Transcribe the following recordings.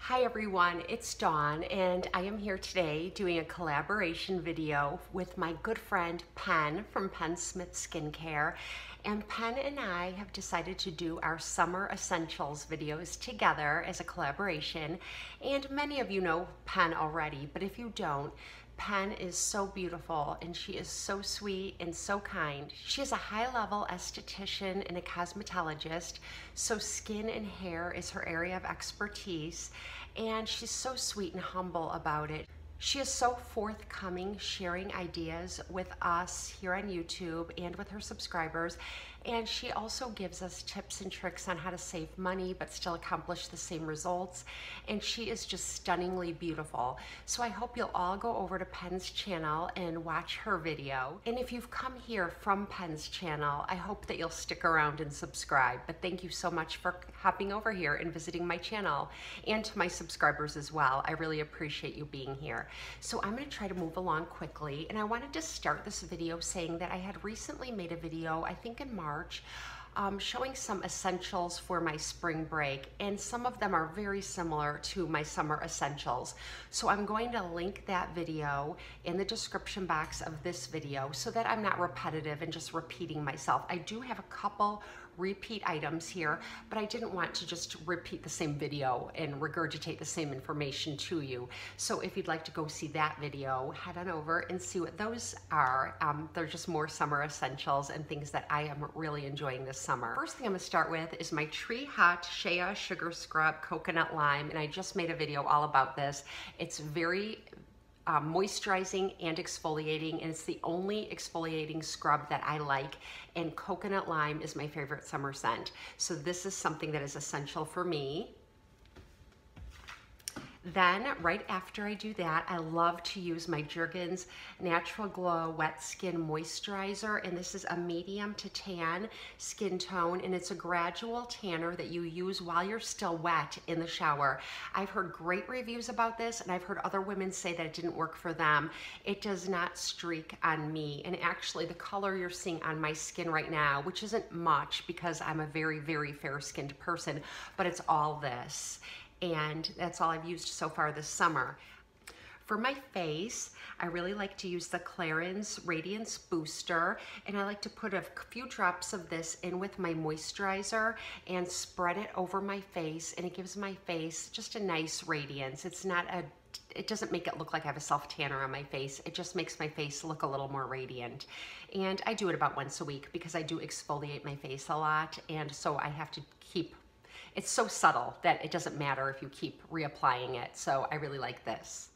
Hi everyone, it's Dawn and I am here today doing a collaboration video with my good friend Penn from Penn.Smith.Skincare. And Penn and I have decided to do our summer essentials videos together as a collaboration. And many of you know Penn already, but if you don't, Penn is so beautiful and she is so sweet and so kind. She is a high-level esthetician and a cosmetologist, so skin and hair is her area of expertise, and she's so sweet and humble about it. She is so forthcoming, sharing ideas with us here on YouTube and with her subscribers. And she also gives us tips and tricks on how to save money but still accomplish the same results. And she is just stunningly beautiful. So I hope you'll all go over to Penn's channel and watch her video. And if you've come here from Penn's channel, I hope that you'll stick around and subscribe. But thank you so much for hopping over here and visiting my channel, and to my subscribers as well. I really appreciate you being here. So I'm going to try to move along quickly, and I wanted to start this video saying that I had recently made a video, I think in March, showing some essentials for my spring break, and some of them are very similar to my summer essentials. So I'm going to link that video in the description box of this video so that I'm not repetitive and just repeating myself. I do have a couple repeat items here, but I didn't want to just repeat the same video and regurgitate the same information to you. So if you'd like to go see that video, head on over and see what those are. They're just more summer essentials and things that I am really enjoying this summer. First thing I'm gonna start with is my Tree Hut Shea Sugar Scrub Coconut Lime, and I just made a video all about this. It's very moisturizing and exfoliating, and it's the only exfoliating scrub that I like, and coconut lime is my favorite summer scent. So this is something that is essential for me. Then right after I do that, I love to use my Jergens Natural Glow Wet Skin Moisturizer, and this is a medium to tan skin tone, and it's a gradual tanner that you use while you're still wet in the shower. I've heard great reviews about this, and I've heard other women say that it didn't work for them. It does not streak on me, and actually the color you're seeing on my skin right now, which isn't much because I'm a very, very fair-skinned person, but it's all this. And that's all I've used so far this summer. For my face, I really like to use the Clarins Radiance Booster, and I like to put a few drops of this in with my moisturizer and spread it over my face, and it gives my face just a nice radiance. It doesn't make it look like I have a self-tanner on my face. It just makes my face look a little more radiant. And I do it about once a week because I do exfoliate my face a lot, and so I have to keep. It's so subtle that it doesn't matter if you keep reapplying it, so I really like this.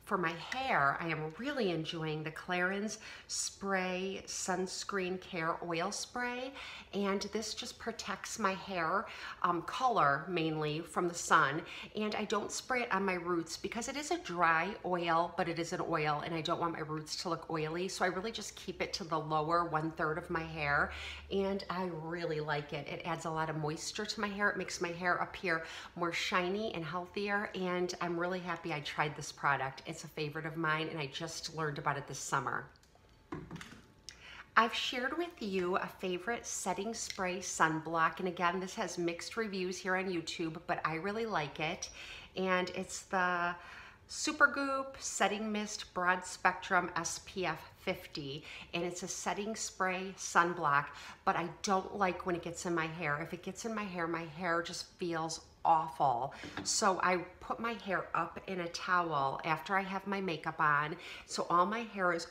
For my hair, I am really enjoying the Clarins Spray Sunscreen Care Oil Spray, and this just protects my hair color mainly from the sun, and I don't spray it on my roots because it is a dry oil, but it is an oil, and I don't want my roots to look oily, so I really just keep it to the lower 1/3 of my hair, and I really like it. It adds a lot of moisture to my hair. It makes my hair appear more shiny and healthier, and I'm really happy I tried this product. It's a favorite of mine, and I just learned about it this summer. I've shared with you a favorite setting spray sunblock, and again, this has mixed reviews here on YouTube, but I really like it, and it's the Supergoop Setting Mist Broad Spectrum SPF 50, and it's a setting spray sunblock, but I don't like when it gets in my hair. If it gets in my hair just feels awful. So I put my hair up in a towel after I have my makeup on, so all my hair is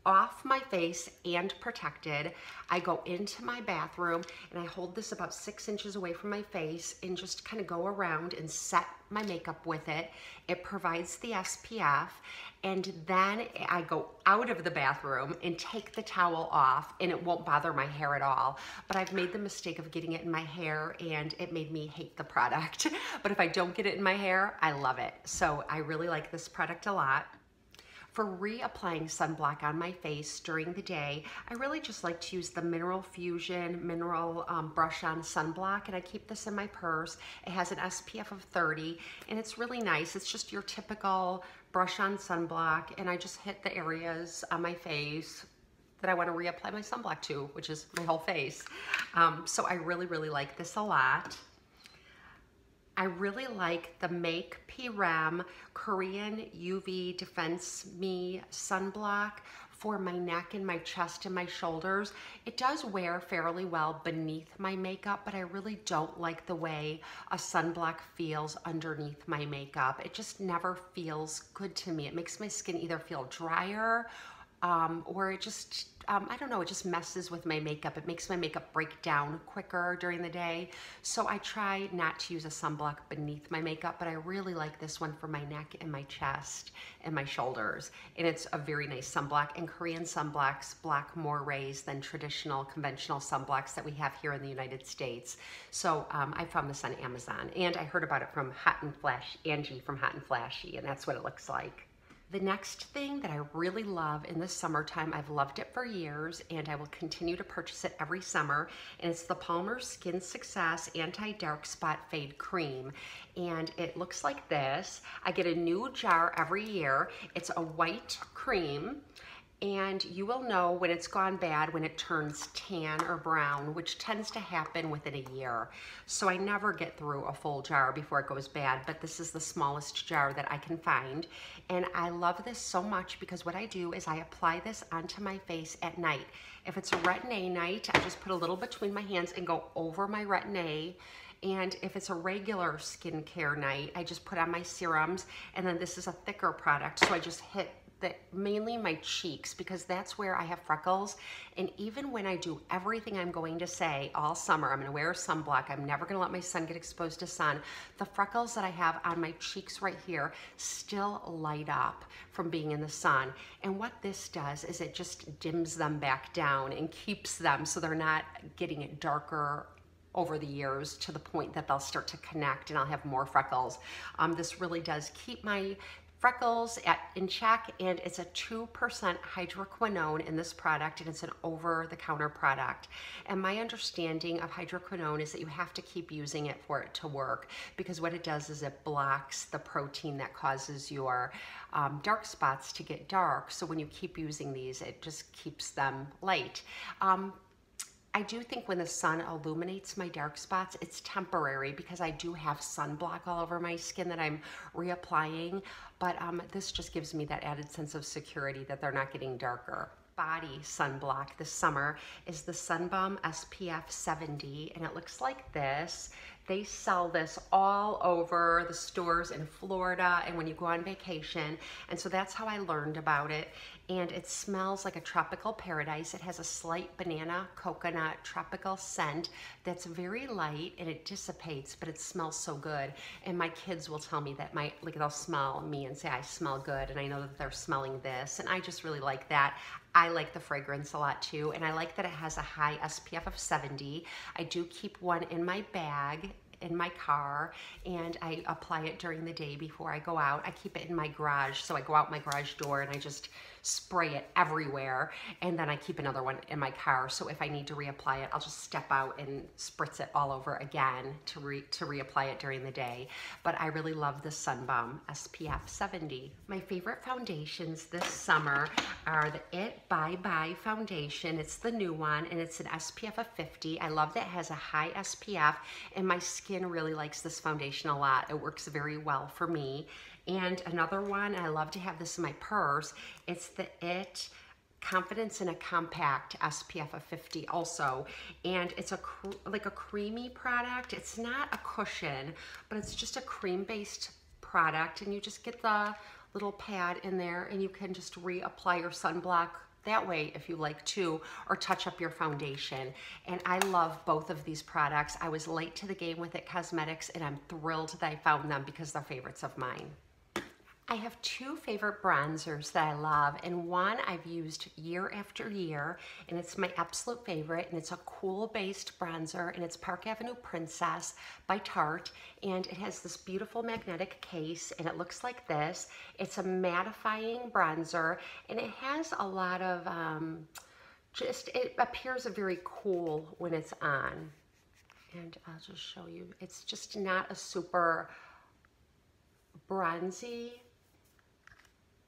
off my face and protected. I go into my bathroom and I hold this about 6 inches away from my face and just kind of go around and set my makeup with it. It provides the SPF, and then I go out of the bathroom and take the towel off, and it won't bother my hair at all. But I've made the mistake of getting it in my hair, and it made me hate the product. But if I don't get it in my hair, I love it. So I really like this product a lot. For reapplying sunblock on my face during the day, I really just like to use the Mineral Fusion Mineral Brush On Sunblock, and I keep this in my purse. It has an SPF of 30, and it's really nice. It's just your typical brush on sunblock, and I just hit the areas on my face that I want to reapply my sunblock to, which is my whole face. So I really, really like this a lot. I really like the Make PREM Korean UV Defense Me Sunblock for my neck and my chest and my shoulders. It does wear fairly well beneath my makeup, but I really don't like the way a sunblock feels underneath my makeup. It just never feels good to me. It makes my skin either feel drier or it just, I don't know, it just messes with my makeup. It makes my makeup break down quicker during the day. So I try not to use a sunblock beneath my makeup, but I really like this one for my neck and my chest and my shoulders. And it's a very nice sunblock, and Korean sunblocks block more rays than traditional conventional sunblocks that we have here in the United States. So I found this on Amazon, and I heard about it from Hot and Flash, Angie from Hot and Flashy, and that's what it looks like. The next thing that I really love in the summertime, I've loved it for years and I will continue to purchase it every summer, and it's the Palmer's Skin Success Anti-Dark Spot Fade Cream. And it looks like this. I get a new jar every year. It's a white cream, and you will know when it's gone bad when it turns tan or brown, which tends to happen within a year. So I never get through a full jar before it goes bad, but this is the smallest jar that I can find. And I love this so much because what I do is I apply this onto my face at night. If it's a retin-A night, I just put a little between my hands and go over my retin-A. And if it's a regular skincare night, I just put on my serums, and then this is a thicker product, so I just hit mainly my cheeks, because that's where I have freckles. And even when I do everything I'm going to say all summer, I'm gonna wear a sunblock, I'm never gonna let my son get exposed to sun, the freckles that I have on my cheeks right here still light up from being in the sun. And what this does is it just dims them back down and keeps them so they're not getting it darker over the years to the point that they'll start to connect and I'll have more freckles. This really does keep my freckles in check, and it's a 2% hydroquinone in this product, and it's an over-the-counter product. And my understanding of hydroquinone is that you have to keep using it for it to work, because what it does is it blocks the protein that causes your dark spots to get dark. So when you keep using these, it just keeps them light. I do think when the sun illuminates my dark spots, it's temporary because I do have sunblock all over my skin that I'm reapplying, but this just gives me that added sense of security that they're not getting darker. Body sunblock this summer is the Sun Bomb SPF 70, and it looks like this. They sell this all over the stores in Florida and when you go on vacation, and so that's how I learned about it. And it smells like a tropical paradise. It has a slight banana, coconut, tropical scent that's very light, and it dissipates, but it smells so good. And my kids will tell me that they'll smell me and say I smell good, and I know that they're smelling this, and I just really like that. I like the fragrance a lot too, and I like that it has a high SPF of 70. I do keep one in my bag in my car, and I apply it during the day before I go out. I keep it in my garage, so I go out my garage door and I just spray it everywhere, and then I keep another one in my car, so if I need to reapply it, I'll just step out and spritz it all over again to reapply it during the day. But I really love the Sun Bomb SPF 70. My favorite foundations this summer are the It Bye Bye foundation. It's the new one, and it's an SPF of 50. I love that it has a high SPF, and my skin really likes this foundation a lot. It works very well for me. And another one, and I love to have this in my purse, it's the It Confidence in a Compact SPF of 50 also. And it's like a creamy product. It's not a cushion, but it's just a cream-based product, and you just get the little pad in there, and you can just reapply your sunblock that way if you like to, or touch up your foundation. And I love both of these products. I was late to the game with It Cosmetics, and I'm thrilled that I found them because they're favorites of mine. I have two favorite bronzers that I love, and one I've used year after year, and it's my absolute favorite, and it's a cool-based bronzer, and it's Park Avenue Princess by Tarte, and it has this beautiful magnetic case, and it looks like this. It's a mattifying bronzer, and it has a lot of, it appears very cool when it's on. And I'll just show you. It's just not a super bronzy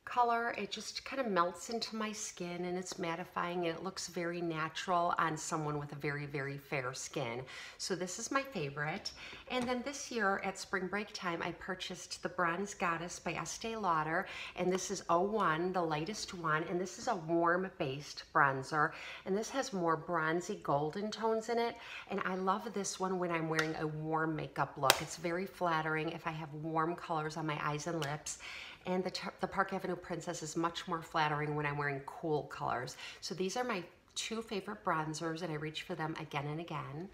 color. It just kind of melts into my skin and it's mattifying and it looks very natural on someone with a very, very fair skin. So this is my favorite. And then this year at spring break time, I purchased the Bronze Goddess by Estee Lauder, and this is 01, the lightest one, and this is a warm based bronzer, and this has more bronzy golden tones in it, and I love this one when I'm wearing a warm makeup look. It's very flattering if I have warm colors on my eyes and lips. And the Park Avenue Princess is much more flattering when I'm wearing cool colors. So these are my two favorite bronzers, and I reach for them again and again.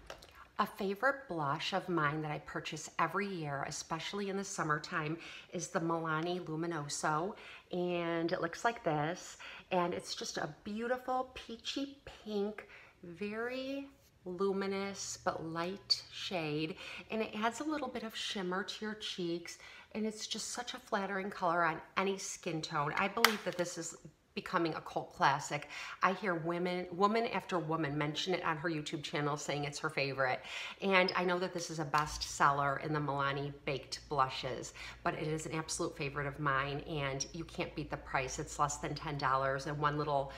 A favorite blush of mine that I purchase every year, especially in the summertime, is the Milani Luminoso. And it looks like this. And it's just a beautiful peachy pink, very luminous but light shade. And it adds a little bit of shimmer to your cheeks. And it's just such a flattering color on any skin tone. I believe that this is becoming a cult classic. I hear woman after woman mention it on her YouTube channel saying it's her favorite. And I know that this is a bestseller in the Milani baked blushes, but it is an absolute favorite of mine, and you can't beat the price. It's less than $10, and one little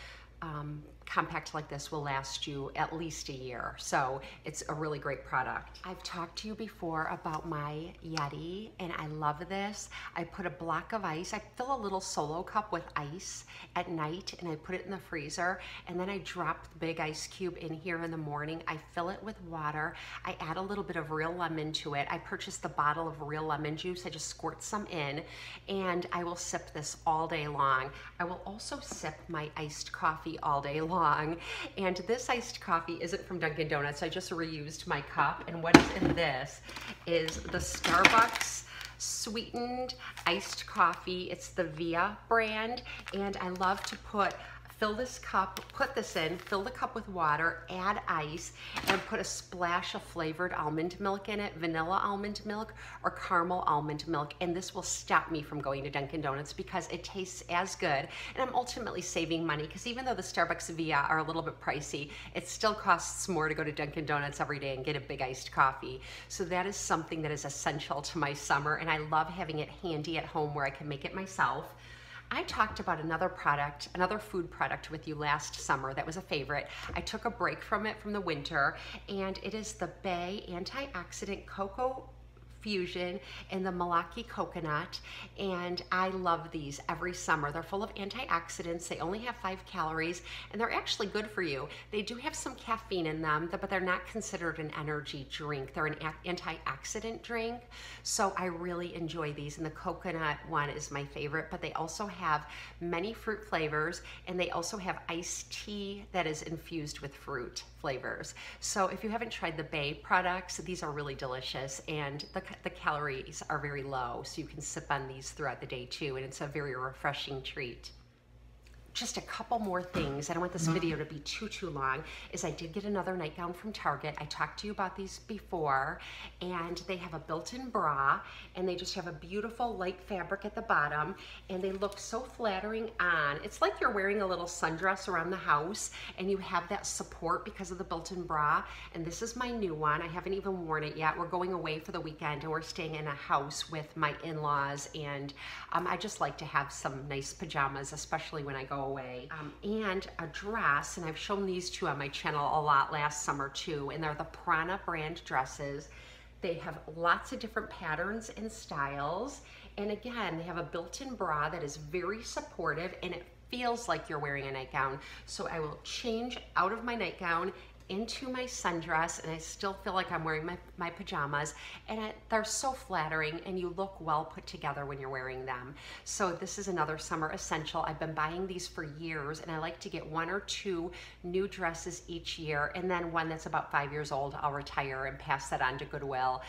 compact like this will last you at least a year. So it's a really great product. I've talked to you before about my Yeti, and I love this. I put a block of ice. I fill a little Solo cup with ice at night, and I put it in the freezer, and then I drop the big ice cube in here in the morning. I fill it with water. I add a little bit of real lemon to it. I purchased the bottle of real lemon juice. I just squirt some in, and I will sip this all day long. I will also sip my iced coffee all day long. And this iced coffee isn't from Dunkin' Donuts. I just reused my cup, and what is in this is the Starbucks Sweetened iced coffee. It's the Via brand, and I love to fill this cup, put this in, fill the cup with water, add ice, and put a splash of flavored almond milk in it, vanilla almond milk or caramel almond milk, and this will stop me from going to Dunkin' Donuts because it tastes as good, and I'm ultimately saving money because even though the Starbucks Via are a little bit pricey, it still costs more to go to Dunkin' Donuts every day and get a big iced coffee. So that is something that is essential to my summer, and I love having it handy at home where I can make it myself. I talked about another product, another food product with you last summer that was a favorite. I took a break from it from the winter, and it is the Bay Antioxidant Cocoa Fusion and the Milani Coconut, and I love these every summer. They're full of antioxidants. They only have 5 calories, and they're actually good for you. They do have some caffeine in them, but they're not considered an energy drink. They're an antioxidant drink, so I really enjoy these, and the coconut one is my favorite, but they also have many fruit flavors, and they also have iced tea that is infused with fruit flavors. So if you haven't tried the Bay products, these are really delicious, and the calories are very low, so you can sip on these throughout the day too, and it's a very refreshing treat. Just a couple more things. I don't want this video to be too long, is I did get another nightgown from Target. I talked to you about these before, and they have a built-in bra, and they just have a beautiful light fabric at the bottom, and they look so flattering on. It's like you're wearing a little sundress around the house, and you have that support because of the built-in bra, and this is my new one. I haven't even worn it yet. We're going away for the weekend, and we're staying in a house with my in-laws, and I just like to have some nice pajamas, especially when I go away, and a dress, and I've shown these two on my channel a lot last summer too, and they're the Praana brand dresses. They have lots of different patterns and styles, and again, they have a built-in bra that is very supportive, and it feels like you're wearing a nightgown. So I will change out of my nightgown into my sundress, and I still feel like I'm wearing my pajamas, and they're so flattering, and you look well put together when you're wearing them. So this is another summer essential. I've been buying these for years, and I like to get 1 or 2 new dresses each year, and then one that's about 5 years old, I'll retire and pass that on to Goodwill.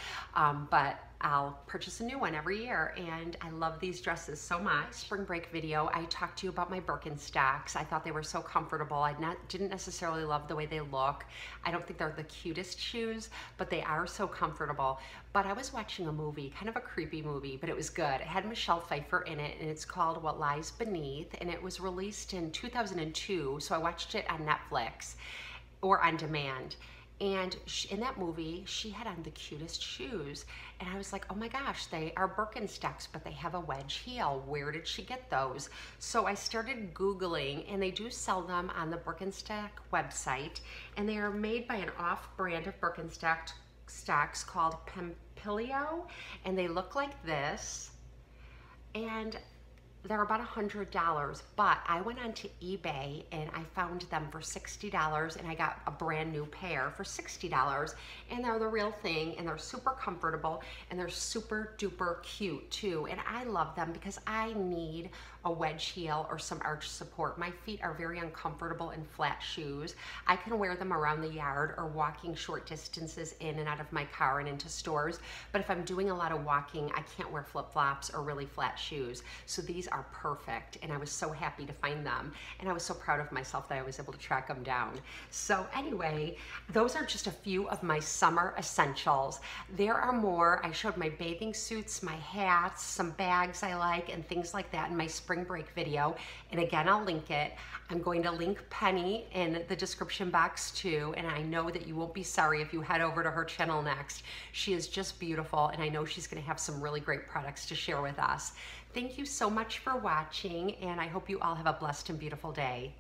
But I'll purchase a new one every year, and I love these dresses so much. Spring break video, I talked to you about my Birkenstocks. I thought they were so comfortable. I didn't necessarily love the way they look. I don't think they're the cutest shoes, but they are so comfortable. But I was watching a movie, kind of a creepy movie, but it was good. It had Michelle Pfeiffer in it, and it's called What Lies Beneath, and it was released in 2002, so I watched it on Netflix or on demand. And in that movie, she had on the cutest shoes. And I was like, oh my gosh, they are Birkenstocks, but they have a wedge heel. Where did she get those? So I started Googling, and they do sell them on the Birkenstock website. And they are made by an off-brand of Birkenstocks called Pampillio. And they look like this. And they're about $100, but I went onto eBay and I found them for $60, and I got a brand new pair for $60, and they're the real thing, and they're super comfortable, and they're super duper cute too. And I love them because I need a wedge heel or some arch support. My feet are very uncomfortable in flat shoes. I can wear them around the yard or walking short distances in and out of my car and into stores, but if I'm doing a lot of walking, I can't wear flip-flops or really flat shoes. So these are perfect, and I was so happy to find them, and I was so proud of myself that I was able to track them down. So anyway, those are just a few of my summer essentials. There are more. I showed my bathing suits, my hats, some bags I like, and things like that in my spring break video, and again, I'll link it. I'm going to link Penny in the description box too, and I know that you won't be sorry if you head over to her channel next. She is just beautiful, and I know she's going to have some really great products to share with us. Thank you so much for watching, and I hope you all have a blessed and beautiful day.